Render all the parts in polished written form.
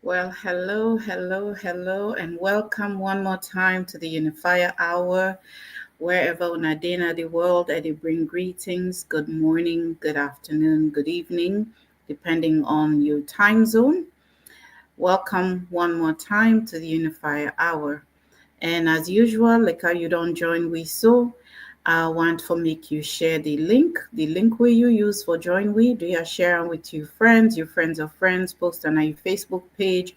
Well, hello, and welcome one more time to the Unifier Hour. Wherever Unadina the world, I do bring greetings. Good morning, good afternoon, good evening, depending on your time zone. Welcome one more time to the Unifier Hour. And as usual, like how you don't join we so, I want to make you share the link. The link where you use for join we, do you share with your friends of friends, post on your Facebook page,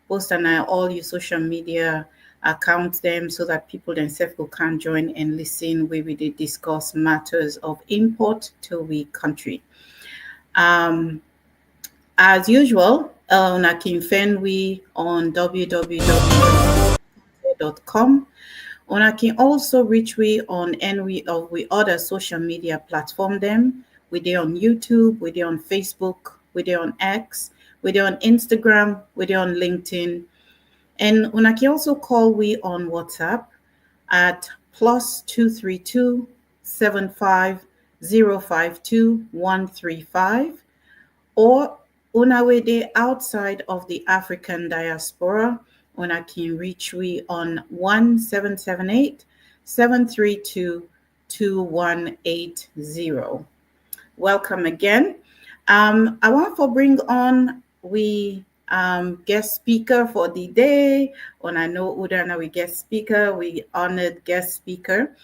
post on all your social media accounts them so that people themselves can join and listen where we did discuss matters of import to we country. Um, as usual, I can find we on www.com. Una can also reach we on any of we other social media platform them. We there on YouTube, we there on Facebook, we there on X, we there on Instagram, we there on LinkedIn. And una can also call we on WhatsApp at +232 75 052 135, or una way they outside of the African diaspora, una can reach we on 1778 732 2180. Welcome again. I want to bring on we guest speaker for the day. And I know Udana we guest speaker, we honored guest speaker.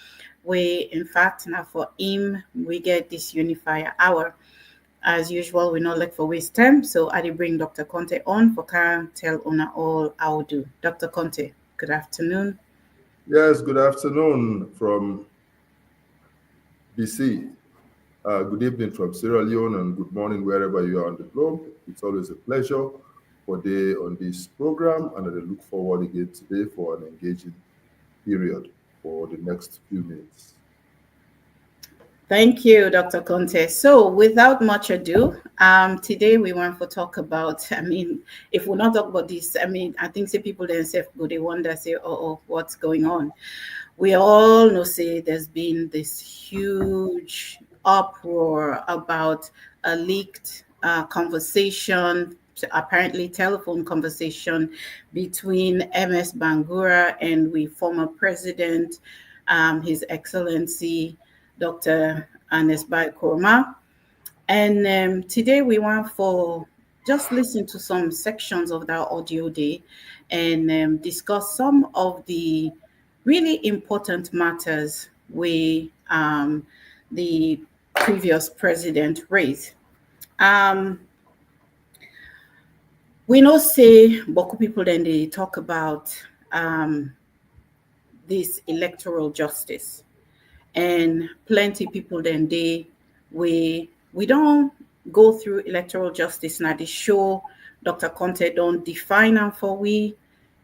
We in fact now for him we get this Unifier Hour. As usual, we not like for waste time, so I did bring Dr. Konteh on for can tell Una all how do. Dr. Konteh, good afternoon. Yes, good afternoon from BC. Good evening from Sierra Leone, and good morning wherever you are on the globe. It's always a pleasure for day on this program, and I look forward again today for an engaging period for the next few minutes. Thank you, Dr. Konteh. So without much ado, today we want to talk about, if we not talk about this, I think say people themselves go, they wonder, say, oh, what's going on? We all know, say, there's been this huge uproar about a leaked conversation, apparently telephone conversation between MS Bangura and we former president, His Excellency Dr. Ernest Bai Koroma. And today we want for just listen to some sections of that audio day and discuss some of the really important matters we the previous president raised. We know say Boku people then they talk about this electoral justice. And plenty people then we don't go through electoral justice now. They show Dr. Konteh don't define them for we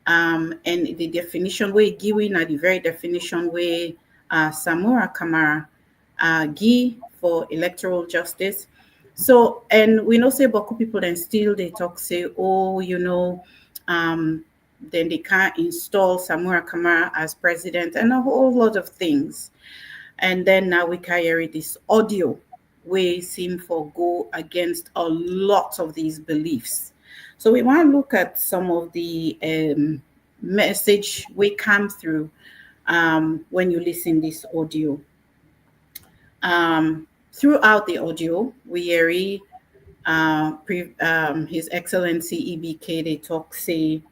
and the definition we give now the very definition we Samura Kamara give for electoral justice. So and we know say Boku people then still they talk say, then they can't install Samura Kamara as president and a whole lot of things. And then now we carry this audio we seem for go against a lot of these beliefs. So we want to look at some of the message we come through when you listen this audio. Throughout the audio, we hear His Excellency EBK, they talk say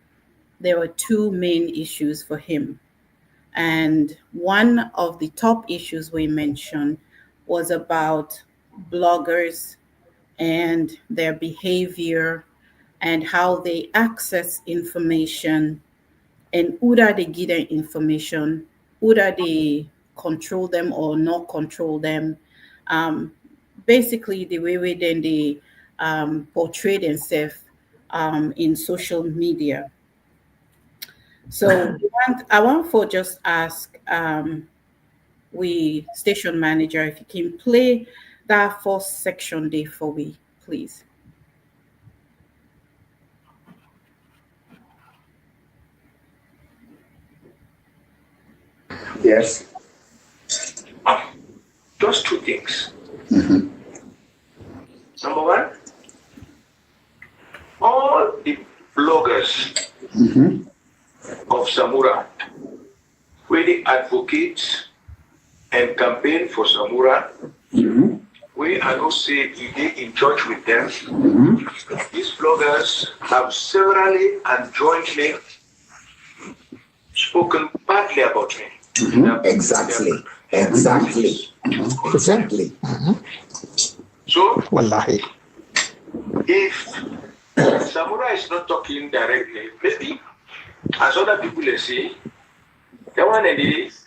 there were two main issues for him. And one of the top issues we mentioned was about bloggers and their behavior and how they access information and whether they give them information, whether they control them or not control them. Basically, the way then they portray themselves in social media. So I want for just ask we station manager if you can play that first section there for me, please. Yes. Just two things. Number one, all the bloggers of Samura, where they advocate and campaign for Samura, we are not say if they in touch with them. These bloggers have severally and jointly spoken badly about me. Exactly. So, Wallahi. if Samura is not talking directly, maybe as other people they say, the one that is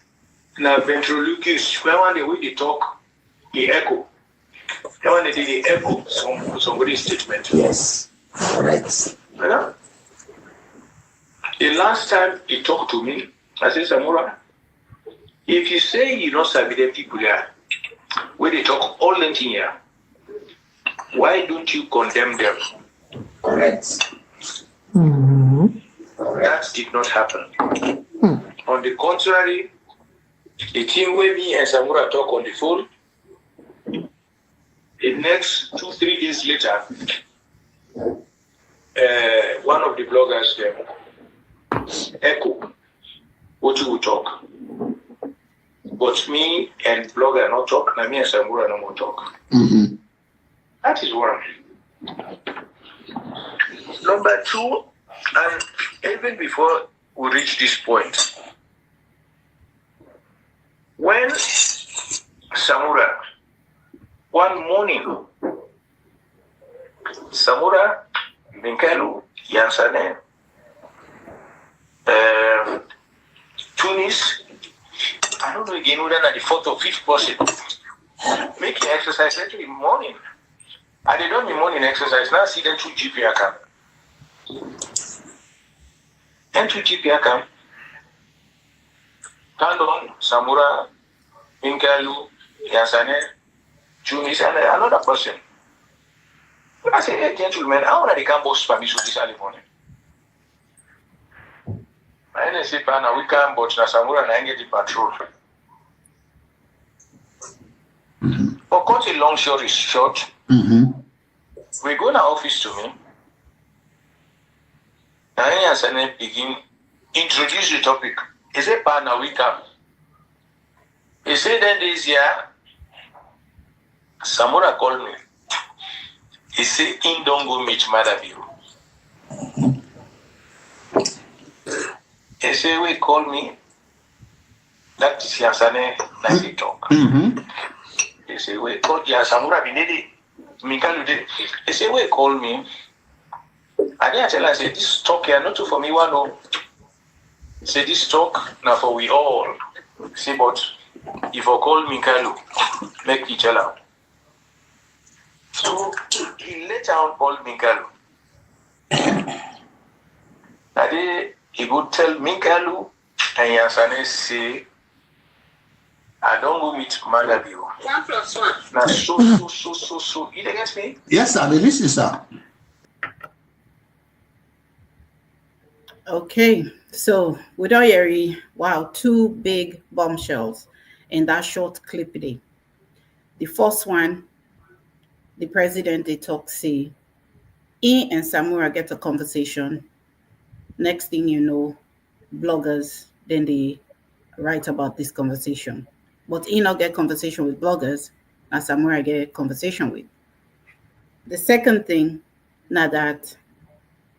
na ventriloquist, the one the way they talk, he echo. The one that they echo somebody's statement. Yes, correct. You know? The last time he talked to me, I said, Samura, if you say you don't serve the people here, where they talk all the thing here, why don't you condemn them? Correct. That did not happen. On the contrary, the team where me and Samura talk on the phone, the next 2-3 days later, one of the bloggers echo what you will talk. But me and blogger not talk, and me and Samura no more talk. That is one. Number two, and even before we reach this point, when Samura, one morning, Samura, Binkelu, Yansane, Tunis, I don't know again whether at the 4th or 5th person, making exercise every morning. I did not morning exercise, now see them to GP account. And to GP account, Tandon, Samura, Binkelu, Yansane, Tunis, and another person. I said, hey, gentlemen, how are the campus permission this early morning? I didn't say, Pana, we can't, but Samura and I get the patrol. But cut a long story short, we go in the office to me, and I begin introduce the topic. He said, Pana, we come. He said, then this year, Samura called me. He said, in don't go meet Madabiro. He said, we call me. That is Yansane, like they talk. He said, we call Samura Binedi. He said, we call me. And then I tell her, I said, this talk here, not for me, one. No. He said, this talk, now for we all. See, but if I call Mikalu, make each other. So he later on called Mikalu. And he would tell Mikalu and Yansane say, I don't go meet Madabio. 1 + 1. Now so. You get me? Yes, sir. Listen, sir. Okay, so with Oyeri, wow, 2 big bombshells in that short clip day. The first one, the president, they talk, say, he and Samura get a conversation. Next thing you know, bloggers, then they write about this conversation. But he not get conversation with bloggers, and Samura get conversation with. The second thing, now that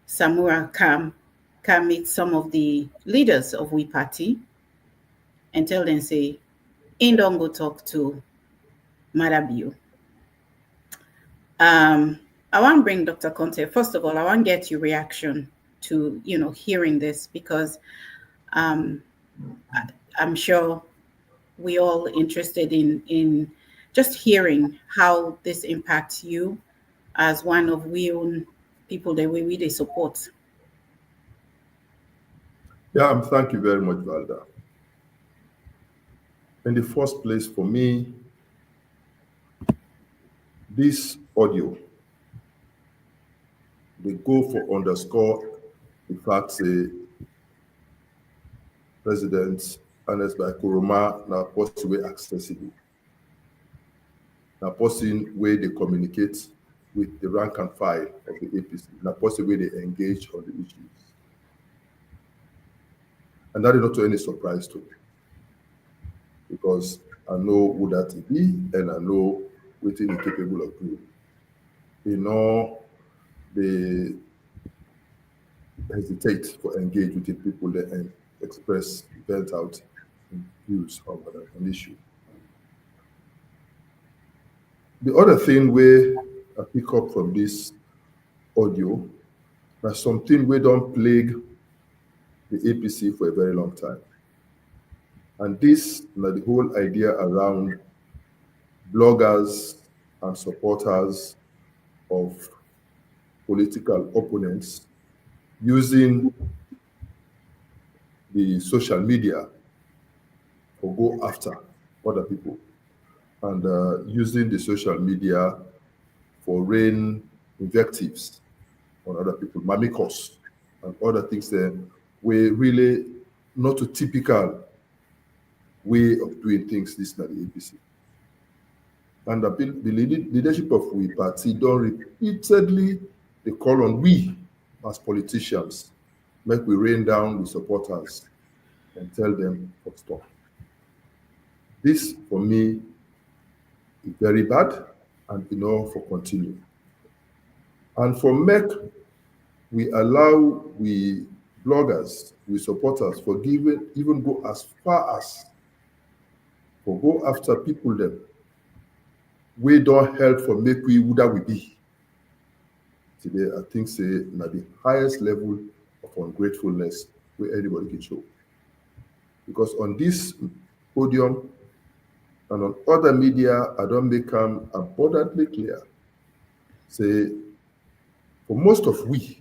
Samura can meet some of the leaders of we party and tell them, say, he don't go talk to Madabio. I want to bring Dr. Konteh. First of all, I want to get your reaction to, hearing this, because I'm sure we all interested in just hearing how this impacts you as one of we own people that we really support. Yeah, thank you very much, Valda. In the first place, for me, this audio, they go for underscore the fact say President Ernest Bai Koroma now possibly accessible. Now person where they communicate with the rank and file of the APC, in a positive way they engage on the issues. And that is not to any surprise to me, because I know who that it be, and I know what it is capable of doing. You know, they hesitate to engage with the people that express, vent out views on an issue. The other thing where I pick up from this audio, that's something we don't plague the APC for a very long time. And this, the whole idea around bloggers and supporters of political opponents using the social media to go after other people, and using the social media for rain invectives on other people, mamikos, and other things that were really not a typical way of doing things, this na the APC. And the leadership of we party don't repeatedly they call on we as politicians, make we rain down the supporters and tell them to stop. This for me is very bad, and for continue. And for make we allow we bloggers, we supporters, for even go as far as for go after people them we don't help for make we who that we be. Today, I think say na the highest level of ungratefulness where anybody can show. Because on this podium and on other media, I don't become abundantly clear. Say, for most of we,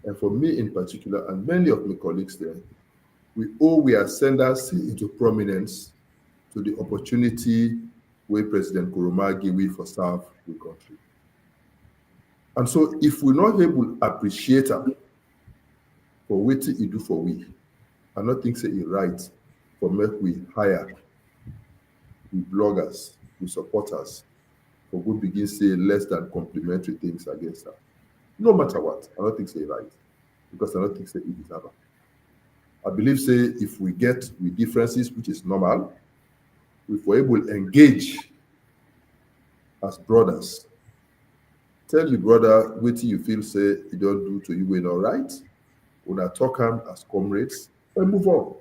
and for me in particular, and many of my colleagues there, we ascenders into prominence to the opportunity where President Koroma gave we for serve the country. And so if we're not able to appreciate him for what he do for we, I don't think say it right for make we hire we bloggers, we supporters, for good begin say less than complimentary things against her. No matter what, I don't think say it right. Because I don't think say it deserve. I believe say if we get with differences, which is normal, if we're able to engage as brothers, tell your brother what you feel say he don't do to you when all right, when I talk him as comrades, and move on.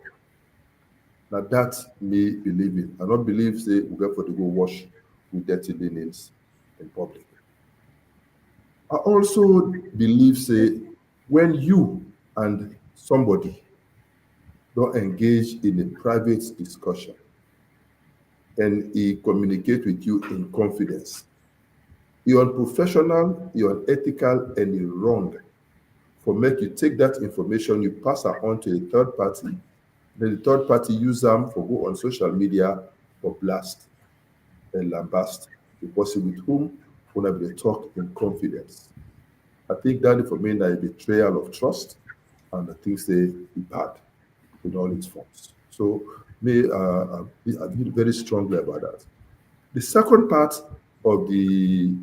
Now that me believe in. I don't believe say we go for to go wash with dirty linens in public. I also believe say when you and somebody don't engage in a private discussion and he communicate with you in confidence, you're unprofessional, you're unethical, and you're wrong for make you take that information, you pass it on to a third party, then the third party use them for go on social media for blast and lambast the person with whom when they talk in confidence. I think that for me is a betrayal of trust, and the things they be bad with all its forms. So me, I feel very strongly about that. The second part of the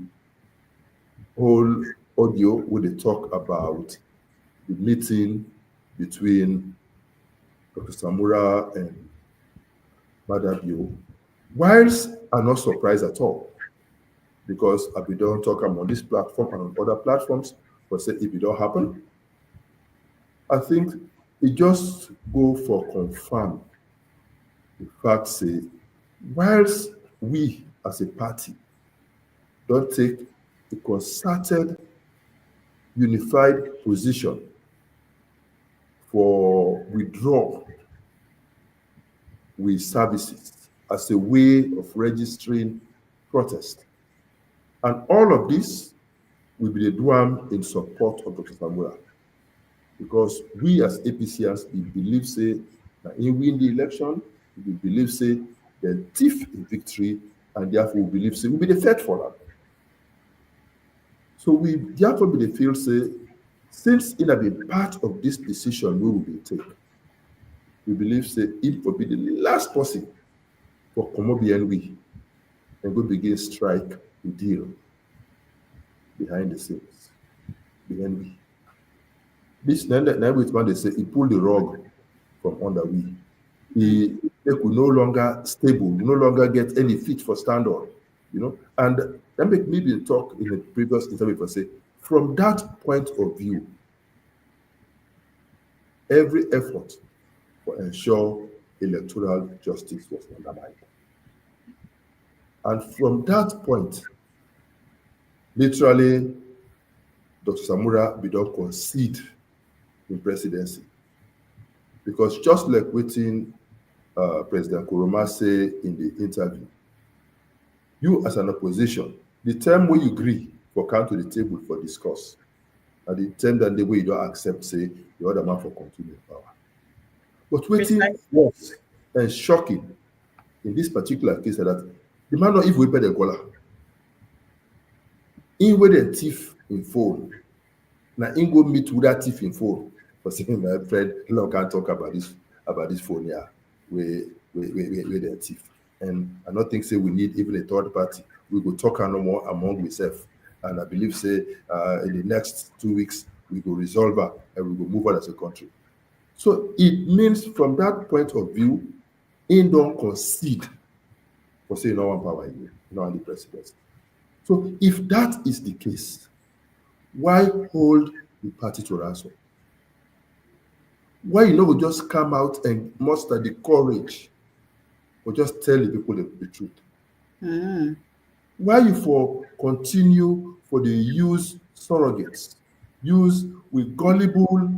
whole audio where they talk about the meeting between Dr. Samura and Madabio, whilst I'm not surprised at all, because if we don't talk on this platform and on other platforms, but say if it don't happen, I think it just go for confirm the fact say, whilst we as a party don't take a concerted, unified position for withdrawal with services as a way of registering protest. And all of this will be the doing in support of Dr. Samura. Because we as APCers, we believe say that he win the election, we believe say the thief in victory, and therefore we believe say we'll be the faithful one. So we therefore be the feel say, since it will be part of this decision we will be taking, we believe say it will be the last person for Komobi and we, and go begin strike the deal. behind the scenes, behind me. This Naibu man, they say, he pulled the rug from under we. He make we no longer stable, we no longer get any feet for stand on, And that make me be talk in the previous interview for say, from that point of view, every effort to ensure electoral justice was undermined. And from that point, literally, Dr. Samura Bidon concede in presidency. Because just like waiting President Koroma say in the interview, you as an opposition, the term where you agree for come to the table for discuss, and the term that the way you don't accept, say, the other man for continued power. But waiting was and shocking in this particular case that the man not even pay the dollar. In where the thief in phone, now in go meet with that thief in phone. For saying my friend, can't talk about this phone here, where the thief. And I don't think say we need even a third party. We go talk no more among ourselves. And I believe say in the next 2 weeks we go resolve her and we go move on as a country. So it means from that point of view, in don't concede for saying no one power here, no the presidency. So if that is the case, why hold the party to ransom? Why you know we just come out and muster the courage or just tell the people the truth? Why you for continue for the use surrogates, use with gullible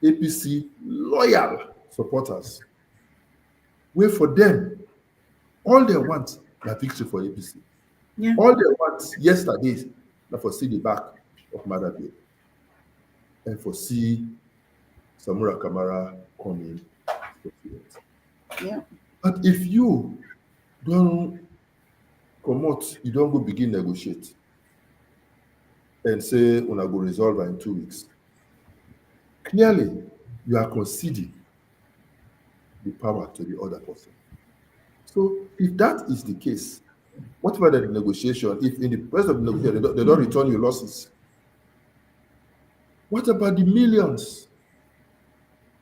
APC loyal supporters, where for them, all they want is victory for APC. Yeah. All they want yesterday is for see the back of Madabi and for see Samura Kamara coming. Yeah. But if you don't come out, you don't go begin negotiate and say when I go resolve in 2 weeks, clearly you are conceding the power to the other person. So if that is the case, what about the negotiation? If in the process of negotiation they don't return your losses, what about the millions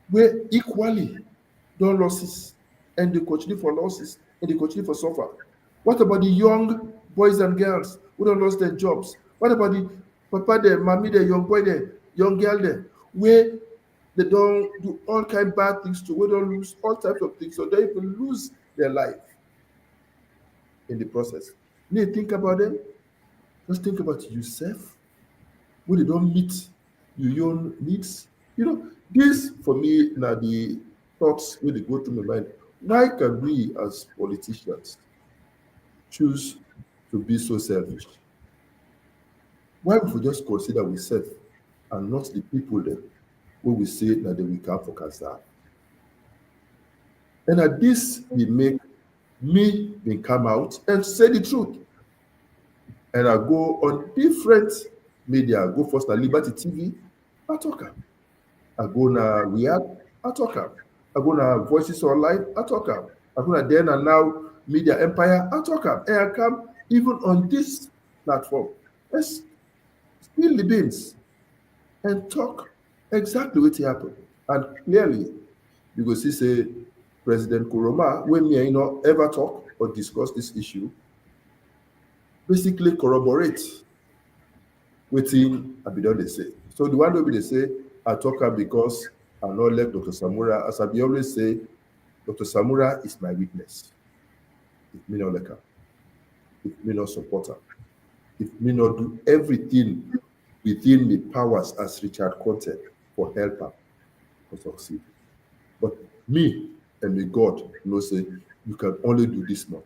where equally don't losses and they continue for losses and they continue for suffer? What about the young boys and girls who don't lost their jobs? What about the papa there, mommy there, young boy there, young girl there, where they don't do all kind of bad things to, where they don't lose all types of things, so they even lose their life in the process? You need to think about them. Just think about yourself, when they don't meet your own needs. This for me now the thoughts when they go through my mind. Why can we as politicians choose to be so selfish? Why would we just consider ourselves and not the people there who we say that they will come for cancer? And at this, we make me then come out and say the truth. And I go on different media. I go first on Liberty TV, I talk am. I go na Riyadh, I talk am. I go na Voices Online, I talk am. I go na Then and Now Media Empire, I talk am. And I come even on this platform. Let's spill the beans and talk exactly what happened. And clearly, you go see say President Koroma, when me ever talk or discuss this issue, basically corroborate wetin I be done they say. So the one wey they say I talk am because I not like Dr. Samura, as I be always say, Dr. Samura is my witness. If me not like am, if me not support am, if me not do everything within the powers as Richard Konteh for help am to succeed. But me and me God know say you can only do this much.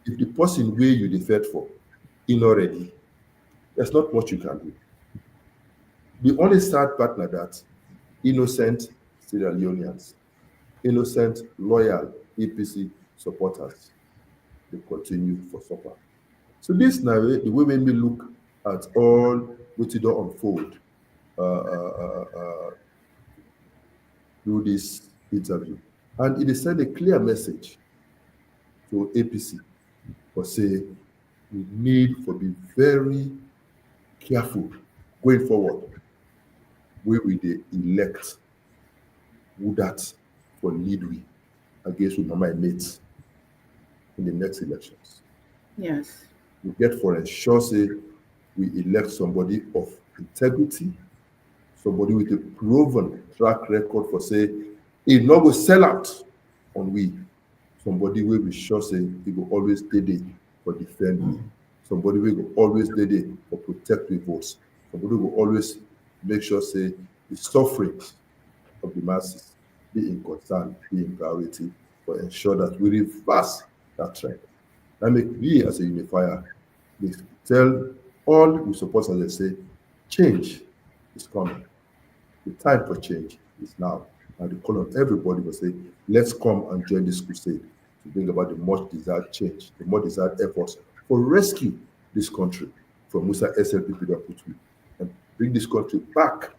If the person where you defend for in already, there's not much you can do. The only sad part like that, innocent Sierra Leoneans, innocent, loyal APC supporters, they continue for supper. So this now, the way when we look at all what it don't unfold through this interview, and it is send a clear message to APC for say, we need to be very careful going forward where we dey elect who that for lead we against with mama mates in the next elections. Yes. We get for ensure say we elect somebody of integrity, somebody with a proven track record for say he not go sell out on we, somebody wey we sure say he go always dey there for defend we, somebody wey go always dey there for protect we votes, somebody wey go always make sure say the suffering of the masses be in concern, be in priority, for ensure that we reverse that trend. That make we as a unifier, we tell all we support as they say, change is coming. The time for change is now. And they call on everybody to say, let's come and join this crusade to bring about the much desired change, the much desired efforts for rescue this country from Musa SLPP that put we, and bring this country back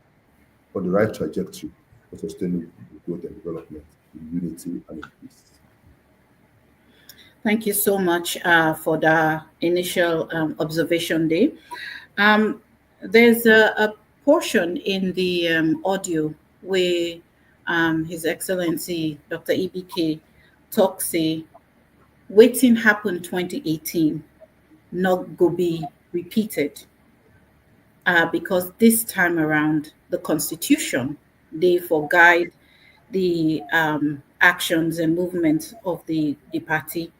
on the right trajectory for sustainable growth and development in unity and in peace. Thank you so much for the initial observation day. There's a portion in the audio where His Excellency Dr. EBK talks say, waiting happened 2018, not go be repeated. Because this time around, the Constitution, they for guide the actions and movements of the party.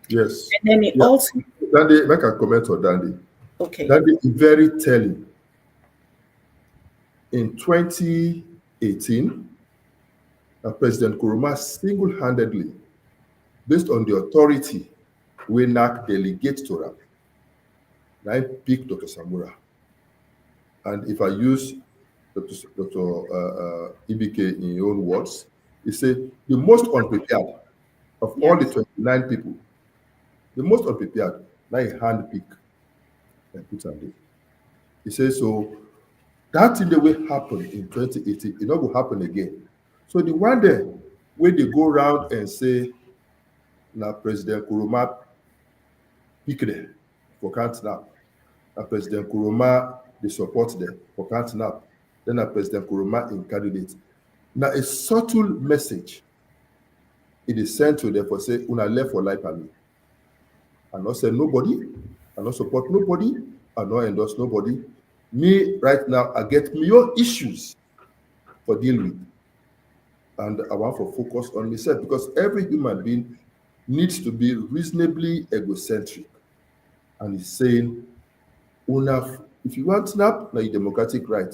Yes. And then it also... Dandy, make a comment on Dandy. Okay. Dandy is very telling. In 2018, President Koroma single-handedly, based on the authority we NAC delegate to him, I pick Dr. Samura. And if I use Dr. EBK in your own words, he said the most unprepared of all the 29 people, the most unprepared, now he hand pick and put on there. He says, so that thing that will happen in 2018, it not will happen again. So the one day where they go around and say, now President Koroma pick them for can't snap. Now President Koroma they support them for can't snap. Then now President Koroma in candidate. Now a subtle message it is sent to them for say, una left for life and me. I not say nobody, I not support nobody, I not endorse nobody. Me right now, I get my own issues for deal with. And I want to focus on myself because every human being needs to be reasonably egocentric. And he's saying, una, if you want snap, now your democratic right,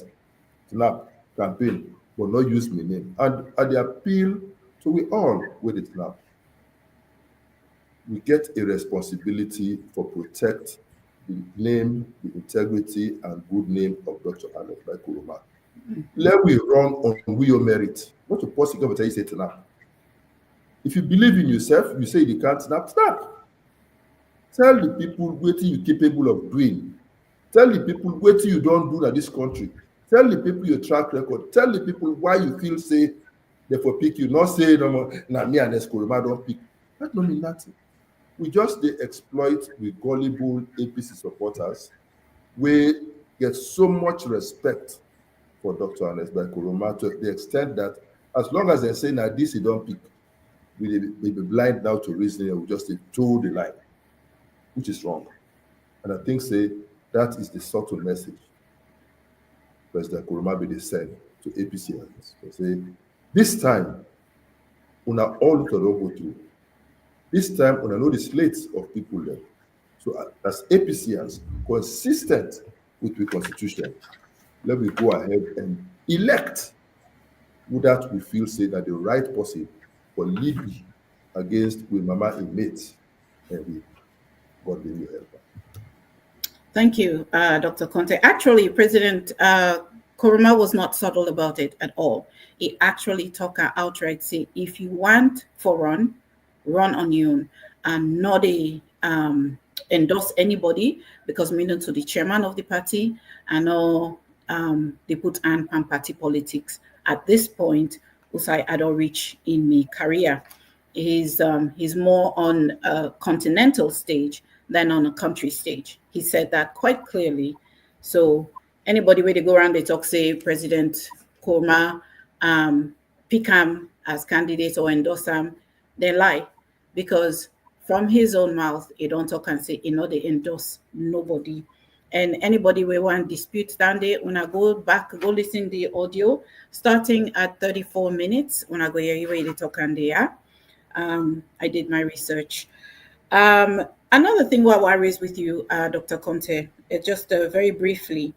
snap, campaign, but not use my name. And the appeal to we all with it snap. We get a responsibility for protect the name, the integrity, and good name of Dr. Ernest Bai Koroma. Let we run on your merit. Not to post it, but I say snap. If you believe in yourself, you say you can't snap, snap. Tell the people what you're capable of doing. Tell the people what you don't do in this country. Tell the people your track record. Tell the people why you feel say they for pick you. Not say no more, nah, me and Ernest Koroma don't pick. That don't mean nothing. We just they exploit with gullible APC supporters. We get so much respect for Dr. Ernest Bai Koroma to the extent that as long as they say now this you don't pick, we be blind now to reasoning and we just toe the line, which is wrong. And I think say that is the subtle message President Koroma be the send to APCians. They say this time, una all to go through. This time, una know the slates of people there. So as APCians, consistent with the constitution, let me go ahead and elect who that we feel say that the right person for lead me against with mama inmates and we God will help. Thank you, Dr. Konteh. Actually, President Koroma was not subtle about it at all. He actually talked outright, say, if you want for run on your own and not endorse anybody, because meaning to the chairman of the party, I know they put on party politics. At this point, Usai I don't reach in my career. He's more on a continental stage than on a country stage. He said that quite clearly. So anybody where they go around, they talk, say President Koroma, pick him as candidate or endorse him, they lie. Because from his own mouth, he don't talk and say, they endorse nobody. And anybody we want dispute down there, when I go back, go listen to the audio, starting at 34 minutes, when I go hear you where they talk and they are. I did my research. Another thing what I raised with you, Dr. Konteh, just very briefly.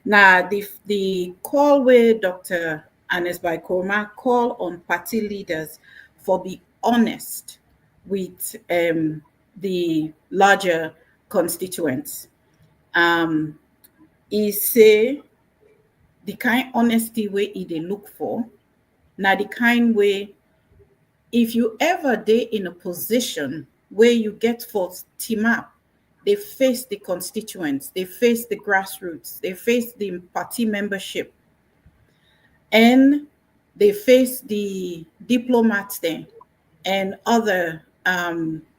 Now, the call where Dr. Ernest Bai Koroma call on party leaders for be honest with the larger constituents. He say the kind honesty way they look for, now the kind way, if you ever day in a position where you get for team up, they face the constituents, they face the grassroots, they face the party membership, and they face the diplomats there and other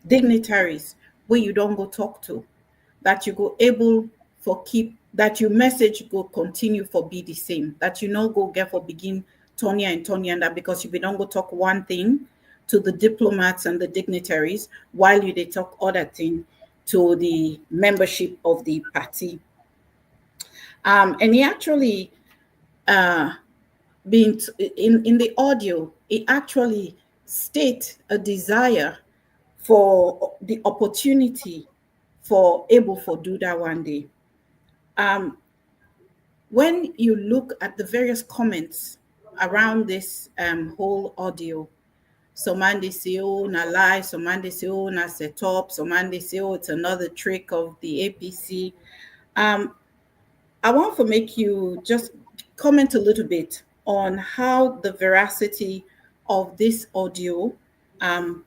dignitaries where you don't go talk to, that you go able for keep, that your message go continue for be the same, that you know go get for begin Tonya and that because you don't go talk one thing to the diplomats and the dignitaries while you they talk other thing to the membership of the party. And he actually being in the audio, he actually state a desire for the opportunity for able for do that one day. When you look at the various comments around this whole audio, some man they say, oh, na lie, some man they say, oh, na set up, some man they say, oh, it's another trick of the APC. I want to make you just comment a little bit on how the veracity of this audio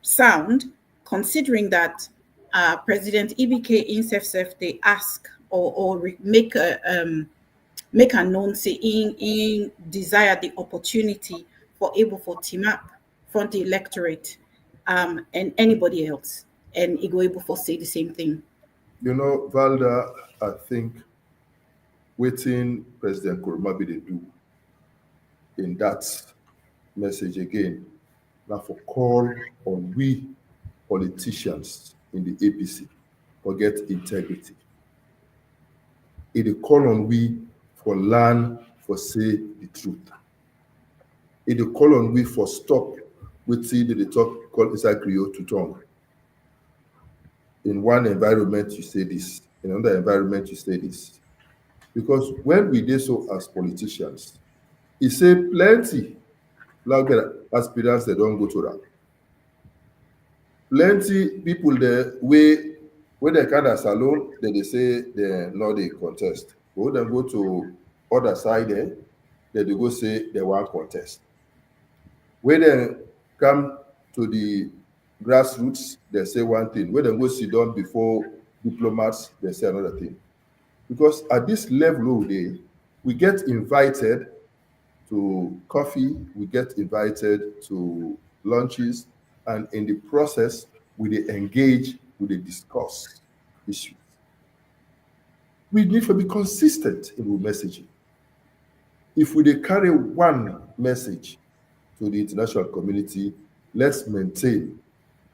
sound, considering that President EBK himself they ask or make a known say in desire the opportunity for able for team up front the electorate and anybody else, and he go able for say the same thing. Valda, I think waiting President Koroma be they do in that message again, now for call on we politicians in the APC forget integrity. It call on we for learn for say the truth. It call on we for stop with see the talk called inside Creole to tongue. In one environment you say this, in another environment you say this. Because when we did so as politicians, he say plenty like aspirants that don't go to that. Plenty people there when they kind of salon, they say they not they contest. But when they go to other side there, they go say they want contest. When they come to the grassroots, they say one thing. When they go sit down before diplomats, they say another thing. Because at this level, we get invited to coffee, we get invited to lunches, and in the process, we engage, we discuss issues. We need to be consistent in our messaging. If we carry one message to the international community, let's maintain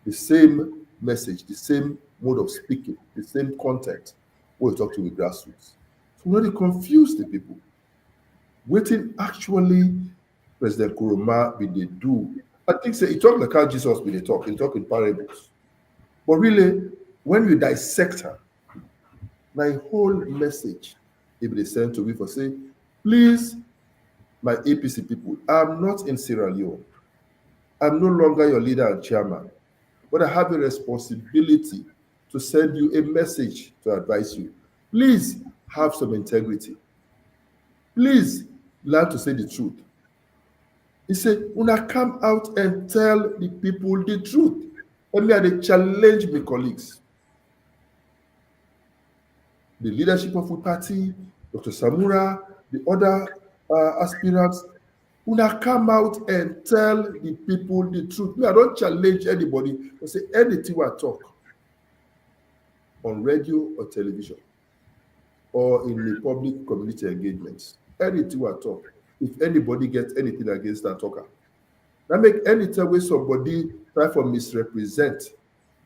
the same message, the same mode of speaking, the same content when we talk to the grassroots. So we don't confuse the people. Waiting actually President Koroma be they do. I think say he talk like how Jesus be they talk in parables. But really, when you dissect her, my whole message if they send to me for say, please, my APC people, I'm not in Sierra Leone. I'm no longer your leader and chairman, but I have a responsibility to send you a message to advise you. Please have some integrity. Please learn to say the truth. He said, when I come out and tell the people the truth, and me I challenge my colleagues. The leadership of the party, Dr. Samura, the other aspirants, when I come out and tell the people the truth. Me, I don't challenge anybody to say anything I talk. on radio or television or in the public community engagements, anything at all, if anybody gets anything against that talker, that make any time where somebody try for misrepresent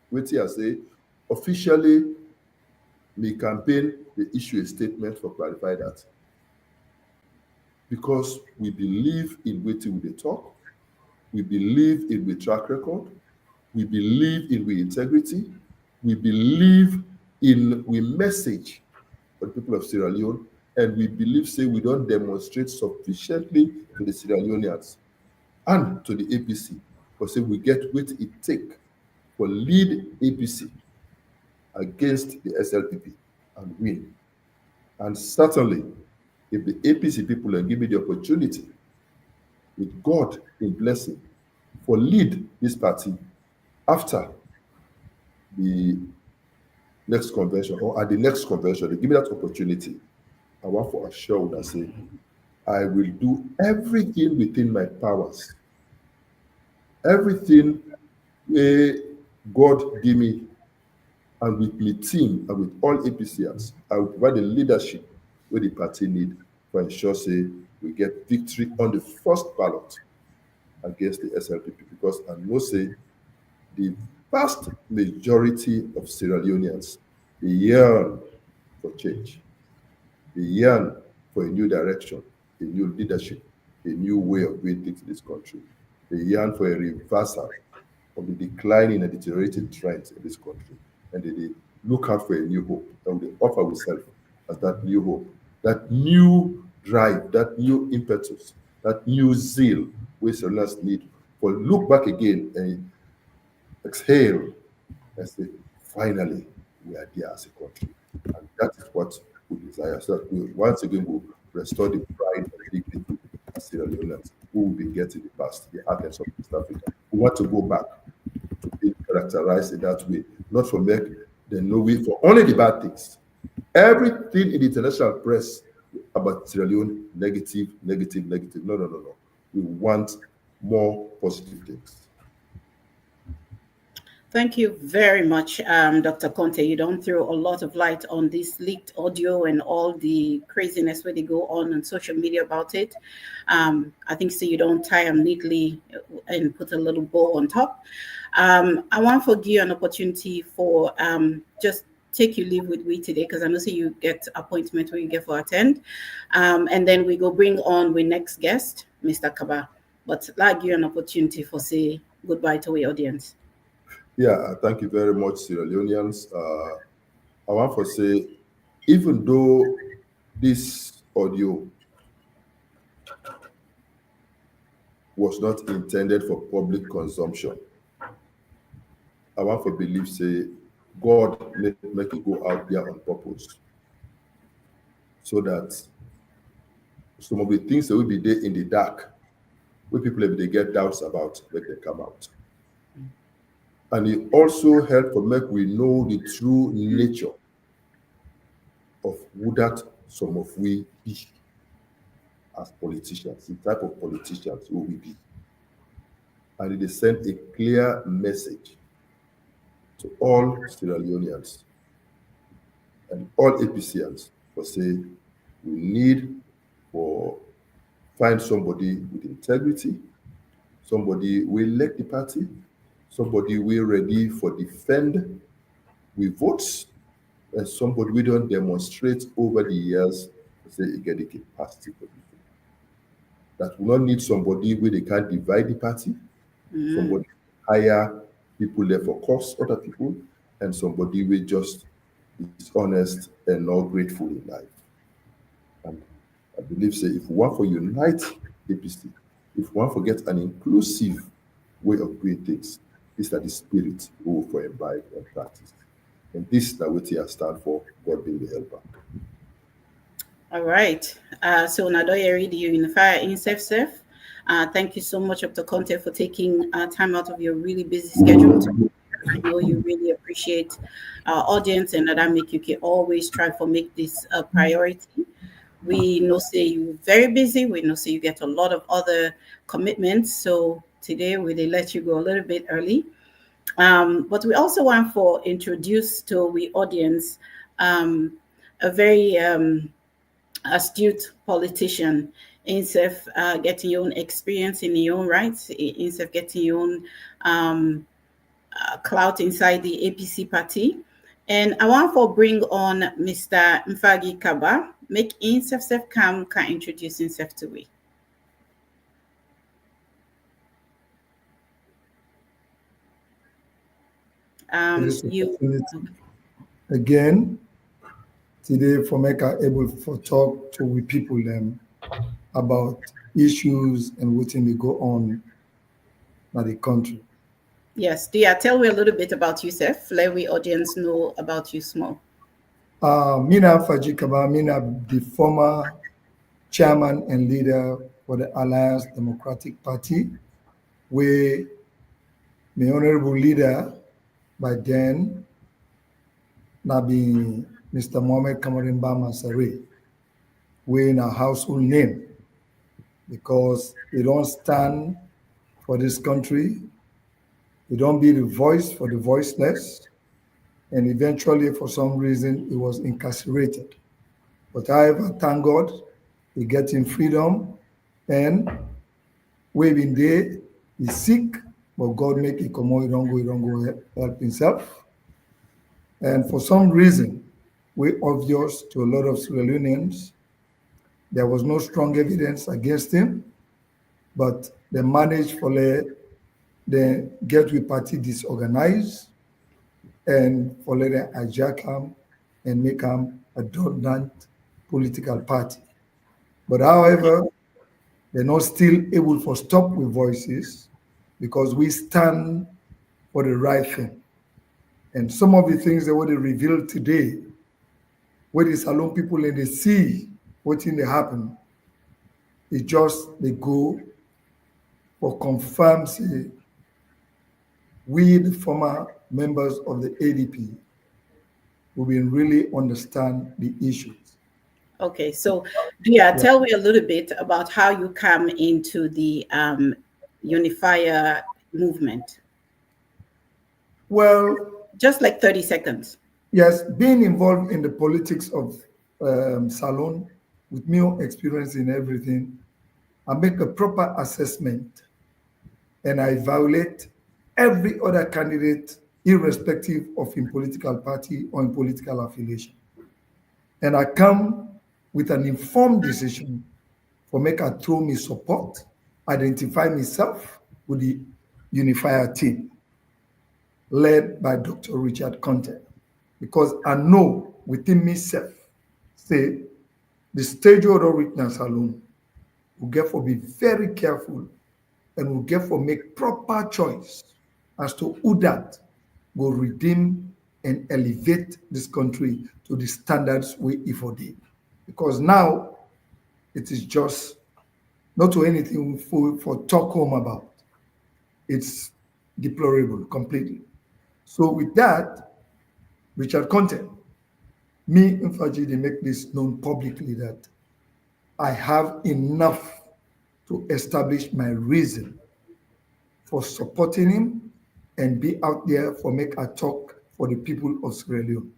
what I say, officially me campaign they issue a statement for clarify that. Because we believe in waiting with the talk, we believe in the track record, we believe in the integrity, we believe in we message for the people of Sierra Leone, and we believe say we don't demonstrate sufficiently to the Sierra Leoneans and to the APC, because say we get what it take for lead APC against the SLPP and win. And certainly, if the APC people give me the opportunity, with God in blessing, for lead this party after the next convention or at the next convention, they give me that opportunity. I want for assure that say, I will do everything within my powers, everything God give me, and with my team and with all APCs, I will provide the leadership where the party need for ensure say we get victory on the first ballot against the SLPP, because I know say the vast majority of Sierra Leoneans, they yearn for change. They yearn for a new direction, a new leadership, a new way of doing things in this country. They yearn for a reversal of the declining and deteriorating trends in this country. And they look out for a new hope. And they offer ourselves as that new hope, that new drive, that new impetus, that new zeal we Sierra Leoneans need for look back again and exhale and say, finally, we are there as a country. And that is what we desire. So that we once again will restore the pride and dignity as Sierra Leoneans who will be getting the past, the heartlands of East Africa. We want to go back to being characterized in that way, not for make them know we for only the bad things. Everything in the international press about Sierra Leone, negative, negative, negative. No, no, no, no. We want more positive things. Thank you very much, Dr. Konteh. You don't throw a lot of light on this leaked audio and all the craziness where they go on social media about it. I think so you don't tie them neatly and put a little bow on top. I want to give you an opportunity for just take your leave with we today, because I know so you get appointment when you get for attend. And then we go bring on the next guest, Mr. Kaba. But I'll give you an opportunity for say goodbye to the audience. Yeah, thank you very much, Sierra Leoneans. I want to say, even though this audio was not intended for public consumption, I want to believe, say, God make it go out there on purpose, so that some of the things that will be there in the dark, where people, if they get doubts about, let them come out. And it also helped to make we know the true nature of who that some of we be as politicians, the type of politicians who we be. And it sent a clear message to all Sierra Leoneans and all APCians for say we need for find somebody with integrity, somebody will elect the party, somebody we ready for defend with votes, and somebody we don't demonstrate over the years to say you get the capacity for people. That will not need somebody where they can't divide the party, somebody hire people there for cost other people, and somebody we just is honest and not grateful in life. And I believe say if we want to unite APC, if we want to get an inclusive way of doing things, this is the spirit we will for imbibe and practice. And this is what I stand for, God being the helper. All right. So Nadoye read you Unifier in safe. Thank you so much, Dr. Konteh, for taking time out of your really busy schedule. I know you really appreciate our audience, and that I make you can always try for make this a priority. We know say you're very busy. We know say you get a lot of other commitments. So today we let you go a little bit early. But we also want for introduce to the audience a very astute politician instead of getting your own experience in your own rights, instead of getting your own clout inside the APC party. And I want to bring on Mr. Nfagie Kabba, make himself can introduce himself to we. You again today for make able for talk to we people about issues and what they go on in the country. Yes, Dia, tell me a little bit about yourself. Let we audience know about you small. Mina Nfagie Kabba, Mina the former chairman and leader for the Alliance Democratic Party, where my honorable leader by then now be Mr. Mohamed S, we in a household name because we don't stand for this country, we don't be the voice for the voiceless, and eventually for some reason he was incarcerated. But however, thank God, he getting freedom, and we been there, he's sick, but God make it come on, he don't go help himself. And for some reason, we obvious to a lot of Sierra Leoneans, there was no strong evidence against him, but they managed for the Gateway Party disorganized and for them hijack him and make him a dominant political party. But however, they're not still able to stop with voices because we stand for the right thing. And some of the things that were revealed today, where the Salon people and they see what in they happen, it just they go for confirm say we the former members of the ADP will be really understand the issues. Okay, so yeah, tell me a little bit about how you come into the Unifier movement. Well, just like 30 seconds. Yes, being involved in the politics of Salon, with me experience in everything, I make a proper assessment and I evaluate every other candidate irrespective of in political party or in political affiliation. And I come with an informed decision for make I throw me support, identify myself with the Unifier team led by Dr. Richard Konteh. Because I know within myself, say, the stage order witness alone will get for be very careful and will get for make proper choice as to who that will redeem and elevate this country to the standards we afford. Because now it is just not to anything for talk home about. It's deplorable completely. So with that, Richard Konteh, me, Nfagie, they make this known publicly that I have enough to establish my reason for supporting him and be out there for make a talk for the people of Sierra Leone.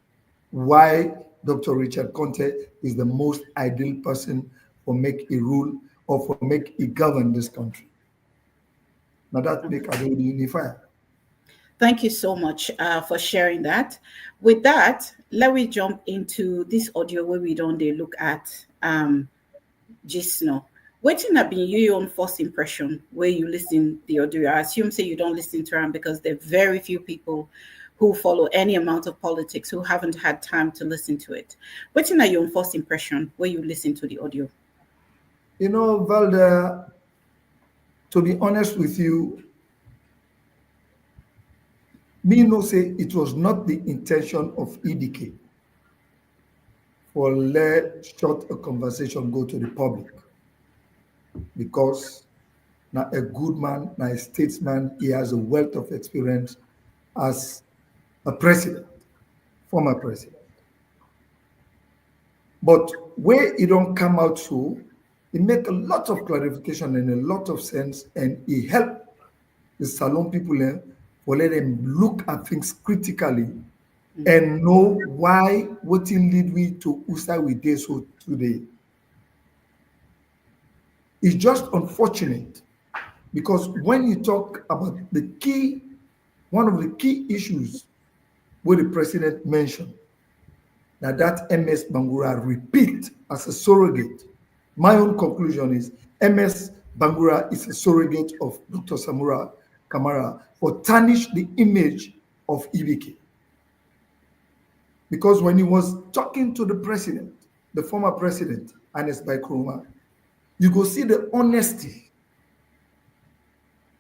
Why Dr. Richard Konteh is the most ideal person for make a rule or for make a govern this country. Now that make a really unifier. Thank you so much for sharing that. With that, let me jump into this audio where we don't look at just now. Waiting have been your own first impression where you listen the audio. I assume say you don't listen to them because there are very few people who follow any amount of politics who haven't had time to listen to it. Waiting are your own first impression where you listen to the audio. You know, Valda, to be honest with you, me no say it was not the intention of EBK for let short a conversation go to the public, because now a good man, now a statesman, he has a wealth of experience as a president, former president. But where it don't come out so, it make a lot of clarification and a lot of sense, and it help the Salon people for let them look at things critically and know why what will lead we to Usa we did so today. It's just unfortunate because when you talk about one of the key issues where the president mentioned, that MS Bangura repeat as a surrogate. My own conclusion is MS Bangura is a surrogate of Dr. Samura Kamara for tarnish the image of EBK. Because when he was talking to the president, the former president, Ernest Bai Koroma, you go see the honesty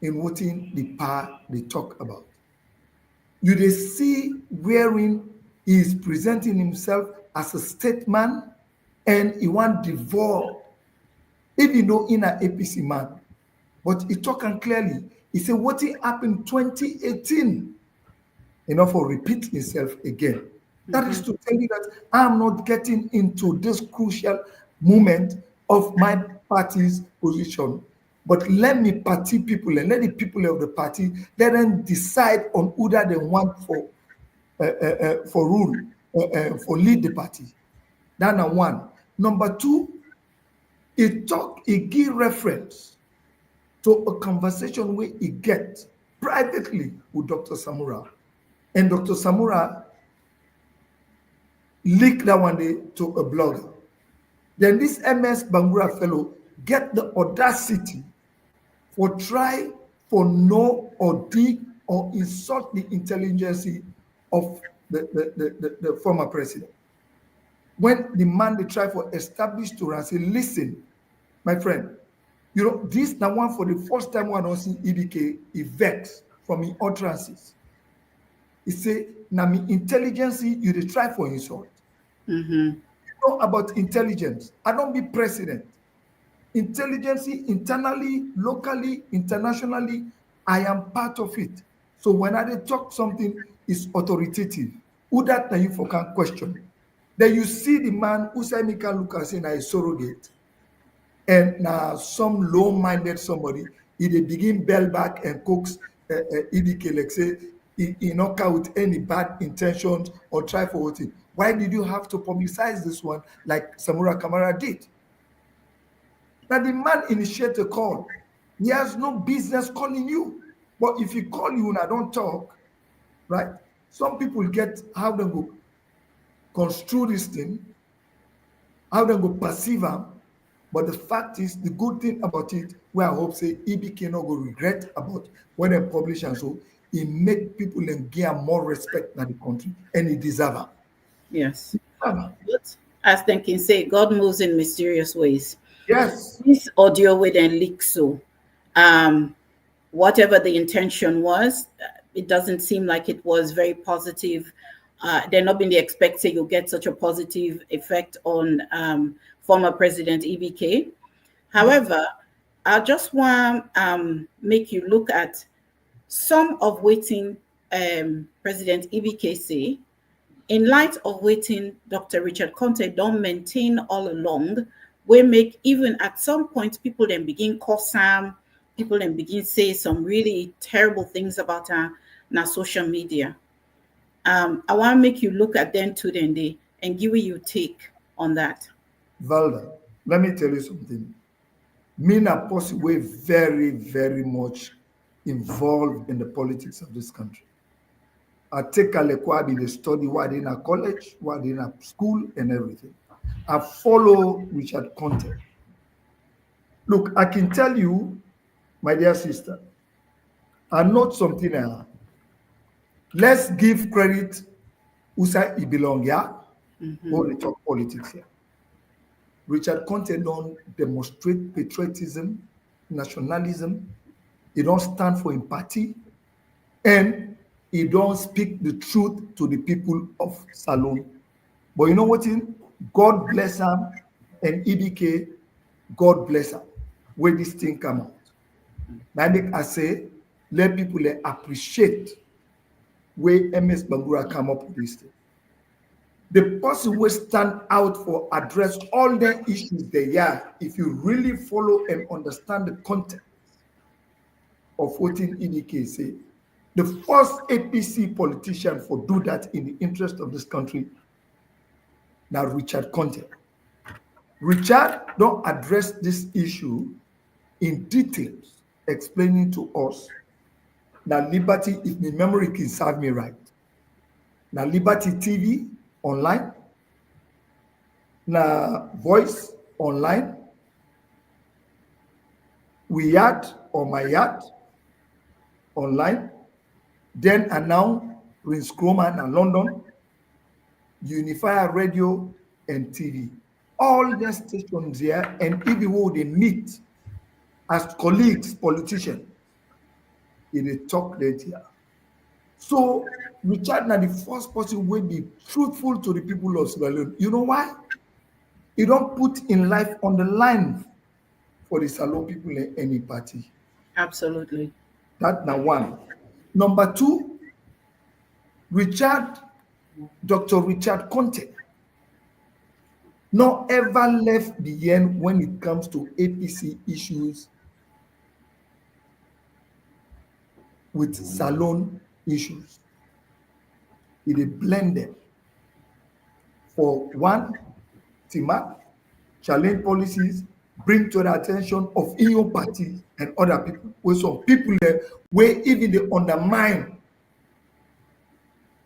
in what the power they talk about. You they see wherein he is presenting himself as a statesman and he want devour, even though in an APC man. But he talking clearly. He said what happened 2018, enough for repeat himself again. That is to tell you that I'm not getting into this crucial moment of my party's position. But let me party people and let the people of the party, let them decide on who that they want for rule, for lead the party. That's number one. Number two, he give reference to a conversation where he get privately with Dr. Samura. And Dr. Samura leaked that one day to a blogger. Then this MS Bangura fellow get the audacity for try for know or dig or insult the intelligence of the former president. When the man they try for establish to and say, listen, my friend, you know, this now one for the first time one on see EBK vex from his utterances. He say, now me intelligence you they try for insult. You know about intelligence. I don't be president. Intelligence internally, locally, internationally, I am part of it. So when I talk something is authoritative. Who that now you for can question? Then you see the man who say Mika Lucas in a surrogate, and now some low-minded somebody, he they begin bell back and coax EBK like say he knock out with any bad intentions or try for what. Why did you have to publicize this one like Samura Kamara did? Now the man initiate a call. He has no business calling you. But if he call you and I don't talk, right? Some people get how they go construe this thing, how they go perceive them. But the fact is, the good thing about it, where I hope say EBK not go regret about when they publish and so, it make people and gain more respect than the country, and it deserve it. Yes. But as they can say, God moves in mysterious ways. Yes. This audio with then leak so. Whatever the intention was, it doesn't seem like it was very positive. They're not being expected you'll get such a positive effect on former President EBK. However, I just want make you look at some of waiting President EBK say, in light of waiting Dr. Richard Konteh don't maintain all along, we make even at some point people then begin curse him, people then begin say some really terrible things about her on social media. I want to make you look at them today and give you take on that. Valda, let me tell you something. Me and Apostle were very, very much involved in the politics of this country. I take Alekwabi, the study what in a college, what in a school, and everything. I follow Richard Konteh. Look, I can tell you, my dear sister, I know something else. Let's give credit who say he belong here, or they talk politics here. Richard Konteh don't demonstrate patriotism, nationalism. He don't stand for empathy, and he don't speak the truth to the people of Salone. But you know what? God bless him, and EBK, God bless him. Where this thing come out. Now make I say, let people appreciate where MS Bangura come up with this thing. The person will stand out for address all the issues they are if you really follow and understand the context of what in EBK say. The first APC politician for do that in the interest of this country, now Richard Konteh. Richard don't address this issue in details, explaining to us that Liberty, if my memory can serve me right, now Liberty TV online, now Voice online, We Yard or My Yard online, then and now Prince Kroman and London, Unifier Radio and TV. All the stations here, and even when they meet as colleagues, politicians, they talk that here. So Richard now the first person will be truthful to the people of Sierra Leone. You know why? He don't put in life on the line for the Salo people in any party. Absolutely. That's now one. Number two, Dr. Richard Konteh, not ever left behind when it comes to APC issues with Salon issues. It is blended. For one, Timak, challenge policies, bring to the attention of EU parties and other people, with some people there where even they undermine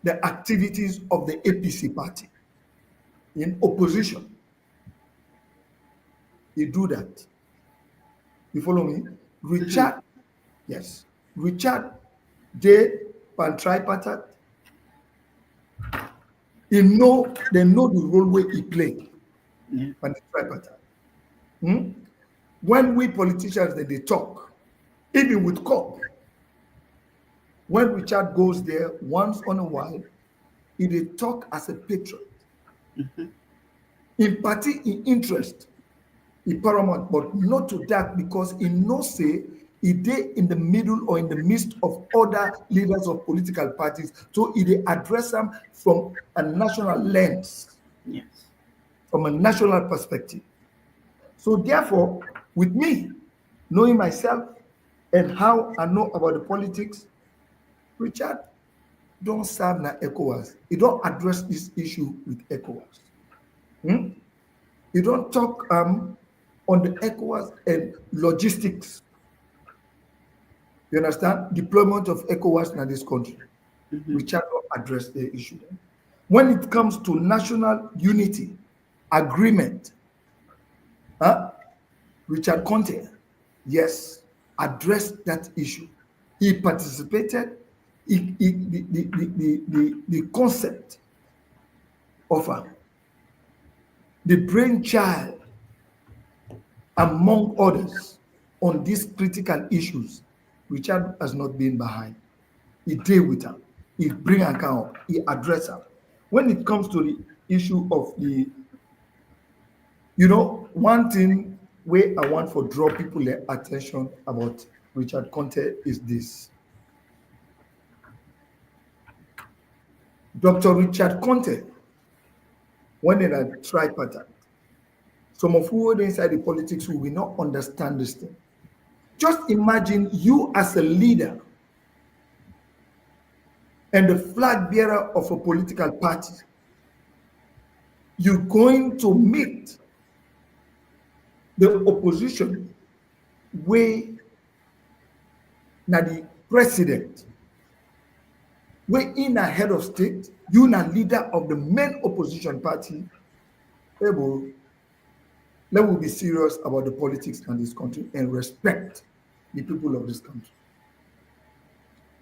the activities of the APC party in opposition. They do that. You follow me? Richard, yes. Richard J. Pan tripartite. They know the role where he played. Pan tripartite. When we politicians they talk, even with COP, when Richard goes there once on a while, he talk as a patriot. In party, in interest, in paramount, but not to that because he knows say he dey in the middle or in the midst of other leaders of political parties, so he address them from a national lens, Yes. from a national perspective. So therefore, with me, knowing myself and how I know about the politics, Richard don't serve na ECOWAS. He don't address this issue with ECOWAS. He don't talk on the ECOWAS and logistics. You understand? Deployment of ECOWAS in this country. Richard don't address the issue. When it comes to national unity, agreement, Richard Konteh, yes, addressed that issue. He participated. The concept of the brainchild, among others, on these critical issues, Richard has not been behind. He deal with them. He bring account. He address them. When it comes to the issue of the, one thing where I want to draw people's attention about Richard Konteh is this. Dr. Richard Konteh, when in a tripartite, some of who are inside the politics who will not understand this thing. Just imagine you as a leader and the flag bearer of a political party. You're going to meet the opposition where now the president, where in a head of state, you are leader of the main opposition party. Let me be serious about the politics in this country and respect the people of this country.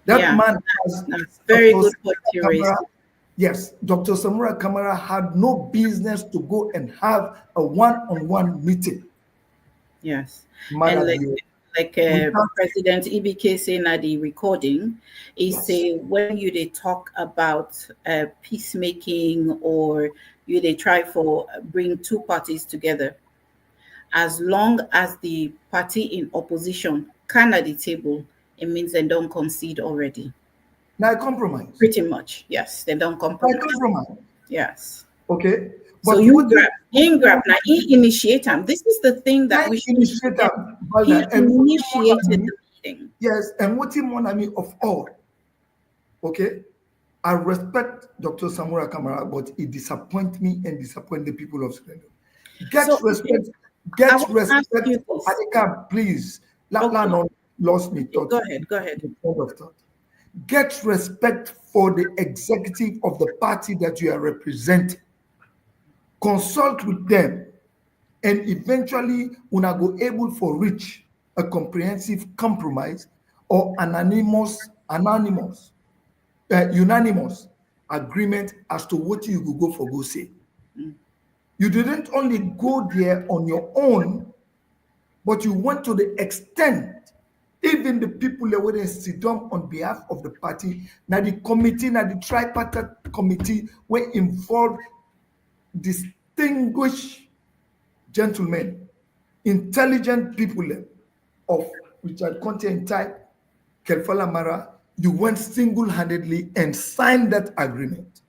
That man has very good point you raised. Yes, Dr. Samura Kamara had no business to go and have a one-on-one meeting. Yes, and like President EBK saying at the recording, he say when they talk about peacemaking or they try for bring two parties together, as long as the party in opposition can at the table, it means they don't concede already. Now compromise. Pretty much, yes. They don't compromise. Yes. Okay. But so you grab now he initiate them. This is the thing that we should initiate them. He initiated the meeting. Yes, and what he want me of all Okay? I respect Dr. Samura Kamara, but it disappoints me and disappoints the people of Sierra Leone. Get So respect. I Get want to ask respect. you this. Adika, please. Okay, Lano lost me thought. go ahead. Go ahead. The point of thought. Get respect for the executive of the party that you are representing. Consult with them, and eventually una go able for reach a comprehensive compromise or unanimous agreement as to what you go say. You didn't only go there on your own, but you went to the extent, even the people that were sit down on behalf of the party, now the committee, now the tripartite committee were involved distinguished gentlemen, intelligent people of Richard Konteh and type, Kelfala Mara, you went single-handedly and signed that agreement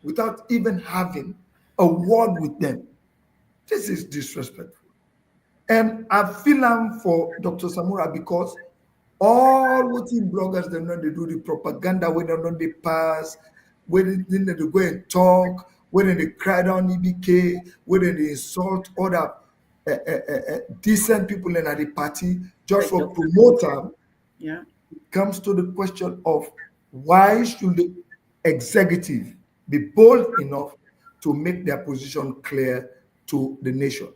without even having a word with them. This is disrespectful. And I feel for Dr. Samura because all what in bloggers they know they do the propaganda when they pass, when they go and talk, when they cry down EBK, when they insult other decent people in the party just for promote them. Yeah. It comes to the question of why should the executive be bold enough to make their position clear to the nation?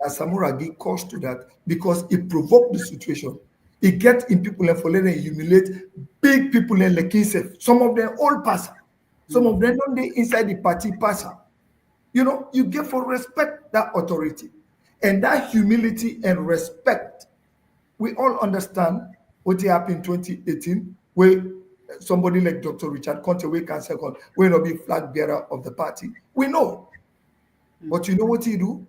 As Samura give cause to that because it provoked the situation. It gets in people and for letting humiliate big people in Lekinse. Some of them all pass. Some of them don't they inside the party pass. You know, you get for respect that authority. And that humility and respect, we all understand what happened in 2018, where somebody like Dr. Richard Konteh, we can second, will not be flag bearer of the party. We know. But you know what he do?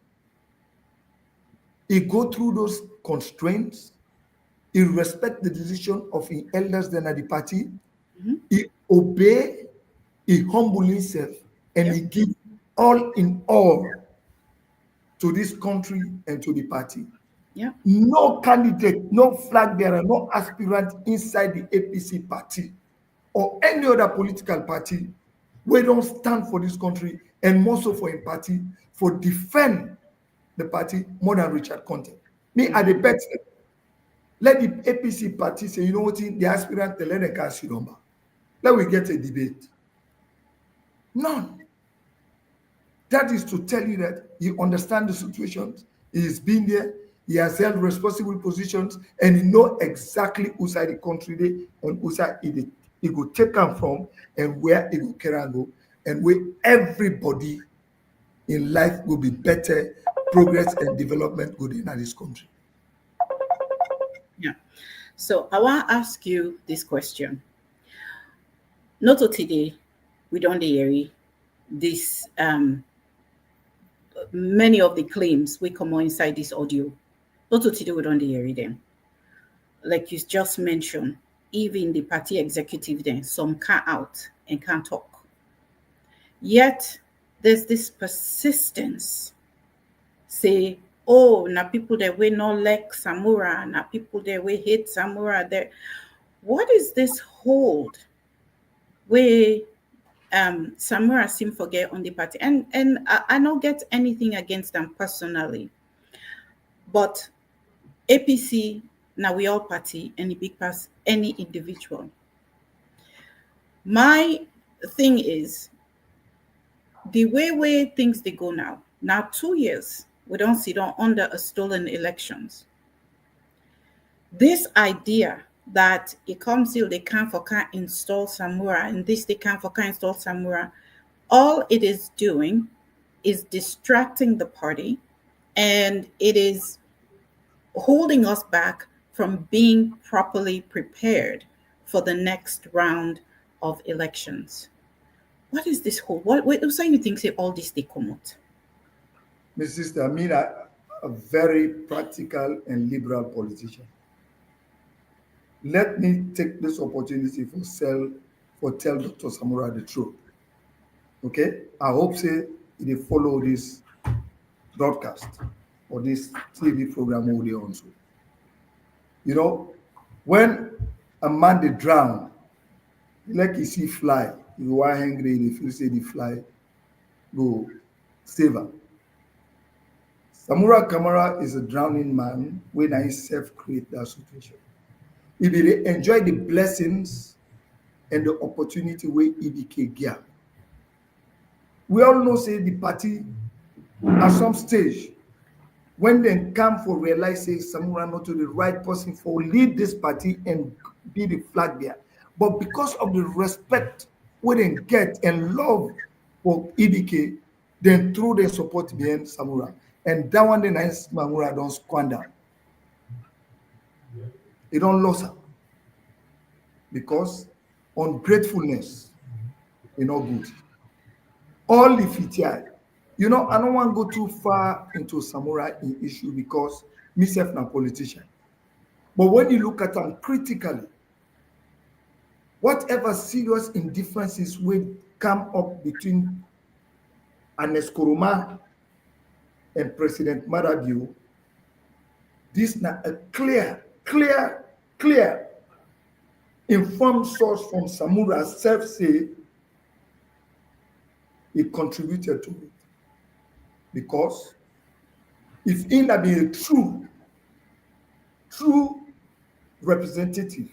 He go through those constraints. He respect the decision of the elders then at the party. He obey, he humble himself, and he give all in all to this country and to the party. Yeah. No candidate, no flag bearer, no aspirant inside the APC party or any other political party, we don't stand for this country and more so for a party for defend the party more than Richard Konteh. Me at the bet. Let the APC party say, you know what, the aspirant, the let the number. Let we get a debate. None. That is to tell you that he understands the situations, he has been there, he has held responsible positions, and he knows exactly who side the country they and who side he go take them from and where he go carry and go, and where everybody in life will be better, progress and development good in this country. Yeah. So I want to ask you this question. Not today, we don't hear this many of the claims we come on inside this audio. Not today, we don't hear them. Like you just mentioned, even the party executive then, some can't out and can't talk. Yet there's this persistence. Say, oh, now people that we not like Samura, now people that we hate Samura. There, what is this hold where Samura seem forget on the party? And I don't get anything against them personally, but APC now we all party any big pass any individual. My thing is the way things they go now. Now 2 years. We don't sit down under a stolen elections. This idea that it comes till they can't install Samura and this they can't install Samura, all it is doing is distracting the party and it is holding us back from being properly prepared for the next round of elections. What is this whole, what so you think say all this they come out? Ms. Sister, I mean a very practical and liberal politician. Let me take this opportunity for tell Dr. Samura the truth. Okay? I hope say they follow this broadcast or this TV program over there also. You know, when a man they drown, Like you see fly, you are angry, if you say the fly, go save her. Samura Kamara is a drowning man when I self create that situation. If he enjoy the blessings and the opportunity where EBK get. We all know say the party at some stage when they come for realize say Samura not to the right person for lead this party and be the flag bearer. But because of the respect we didn't get and love for EBK, then through their support behind Samura. And that one the nice Samura don't squander. He don't lose her. Because ungratefulness is not good. All the FTI. You know, I don't want to go too far into samurai in issue because myself na politician. But when you look at them critically, whatever serious indifferences will come up between Ernest Koroma and President Marabio, this is a clear, informed source from Samura self say it contributed to it. Because if he had been a true representative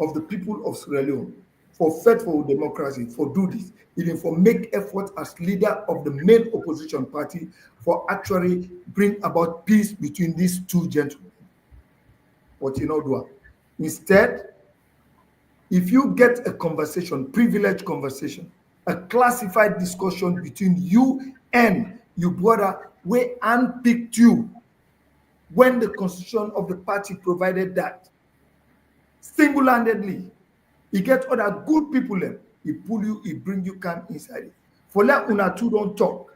of the people of Sierra Leone for fight for democracy, for do this, even for make effort as leader of the main opposition party for actually bring about peace between these two gentlemen. But you know, do instead, if you get a conversation, privileged conversation, a classified discussion between you and your brother, where unpicked you when the constitution of the party provided that single-handedly, he get other good people there. He pull you, he bring you come inside it. For let una two don't talk.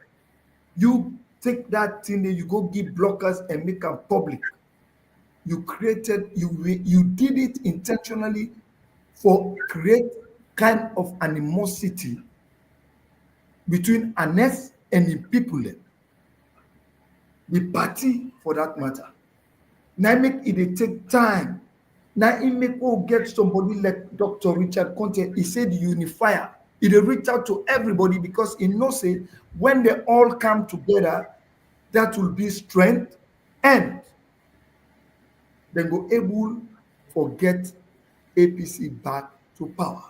You take that thing there, you go give blockers and make them public. You created, you did it intentionally for create kind of animosity between Ernest and the people there. The party for that matter. Now make it take time. Now it make get somebody like Dr. Richard Konteh. He said the Unifier. He reach out to everybody because he knows say when they all come together, that will be strength and they go able to get APC back to power.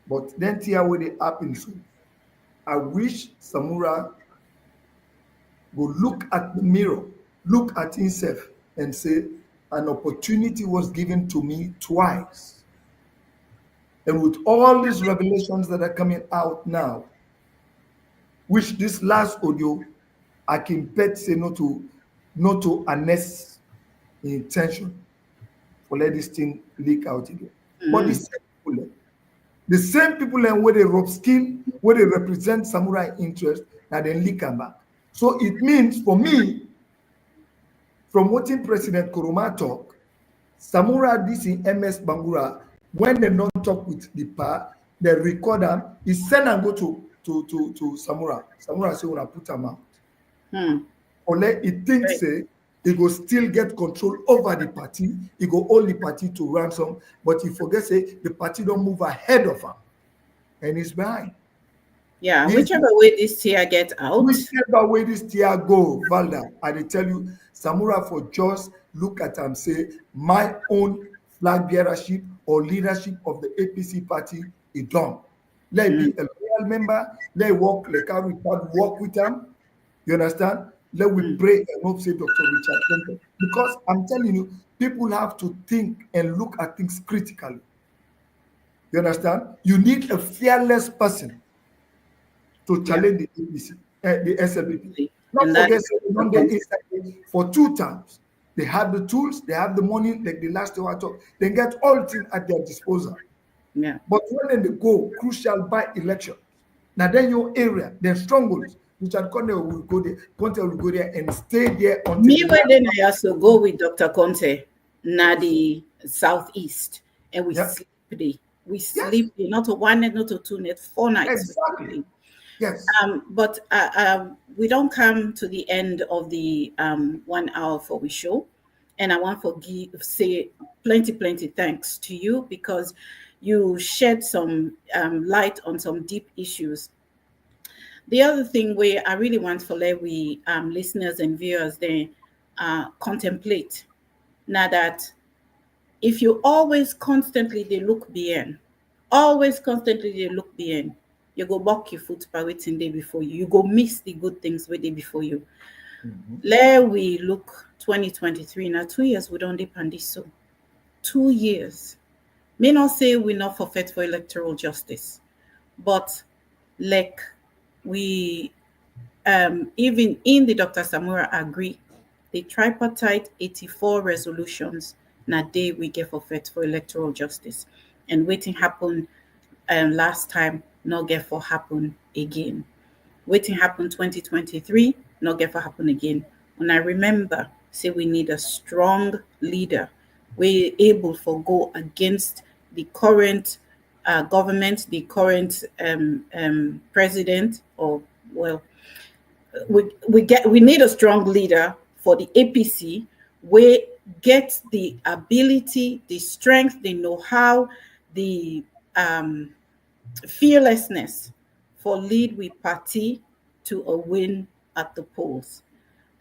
But then here where they happen so. I wish Samura go look at the mirror, look at himself and say, an opportunity was given to me twice. And with all these revelations that are coming out now, which this last audio, I can bet say not to Ernest's intention for let this thing leak out again. But the same people where they rub skin, where they represent samurai interest, that then leak them back. So it means for me, from watching President Koroma talk, Samura this in MS Bangura, when they don't talk with the PA, they record them, he send and go to Samura. Samura say, when I put them out. Or let it think say, he go still get control over the party, he go hold the party to ransom, but he forget say, the party don't move ahead of him. And he's behind. Yeah, whichever way this tear get out. Whichever way this tear go, Valda, I will tell you, Samura for just look at and say, my own flag bearership or leadership of the APC party is done. Let be a loyal member, let work, like how we work with them. You understand? Let we pray and hope say Dr. Richard Konteh. Because I'm telling you, people have to think and look at things critically. You understand? You need a fearless person to challenge the APC, the SLPP. Not forget for 2 terms. They have the tools, they have the money, like the last time I talked, they get all things at their disposal. Yeah. But when they go crucial by election, now then your area, then strongholds, Richard Konteh will go there, Konteh will go there and stay there until me when then I also go with Dr. Konteh, na the southeast, and we sleep there. We sleep there, not to 1 night, not to 2 nights, 4 nights. Exactly. Yes. But we don't come to the end of the 1 hour for we show. And I want to say plenty thanks to you, because you shed some light on some deep issues. The other thing where I really want for let we listeners and viewers they contemplate now, that if you always constantly they look beyond, always constantly they look beyond, you go back your foot by waiting day before you. You go miss the good things way day before you. Let we look 2023 now, 2 years we don't depend this, so 2 years. May not say we not forfeit for electoral justice, but like we even in the Dr. Samura agree, the tripartite 84 resolutions na day we get forfeit for electoral justice, and waiting happen last time not get for happen again. Waiting happen 2023 not get for happen again. And I remember say we need a strong leader, we able for go against the current government, the current president, or well, we need a strong leader for the APC. We get the ability, the strength, the know-how, the fearlessness for lead with party to a win at the polls.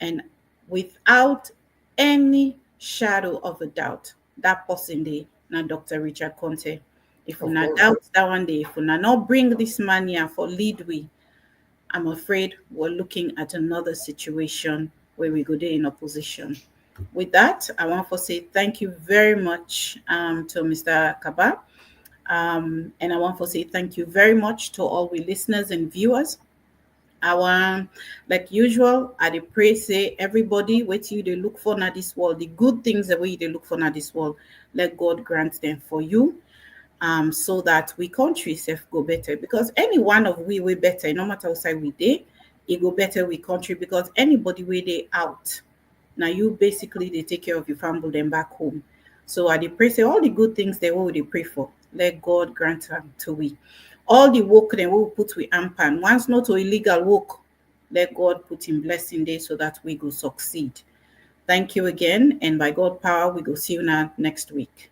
And without any shadow of a doubt, that person day, now Dr. Richard Konteh. If we not doubt that one day, if we not bring this man here for lead we, I'm afraid we're looking at another situation where we go there in opposition. With that, I want to say thank you very much to Mr. Kaba. And I want to say thank you very much to all we listeners and viewers. I want, like usual, I pray say everybody what you they look for in this world, the good things that we they look for in this world, let God grant them for you. So that we country self go better, because any one of we better, no matter outside we day, it go better we country, because anybody where they out, now you basically they take care of your family then back home. So I pray say all the good things they will they pray for, let God grant them to we. All the work they will put we ampan. Once not to illegal work, let God put in blessing there so that we go succeed. Thank you again, and by God power we go see you now next week.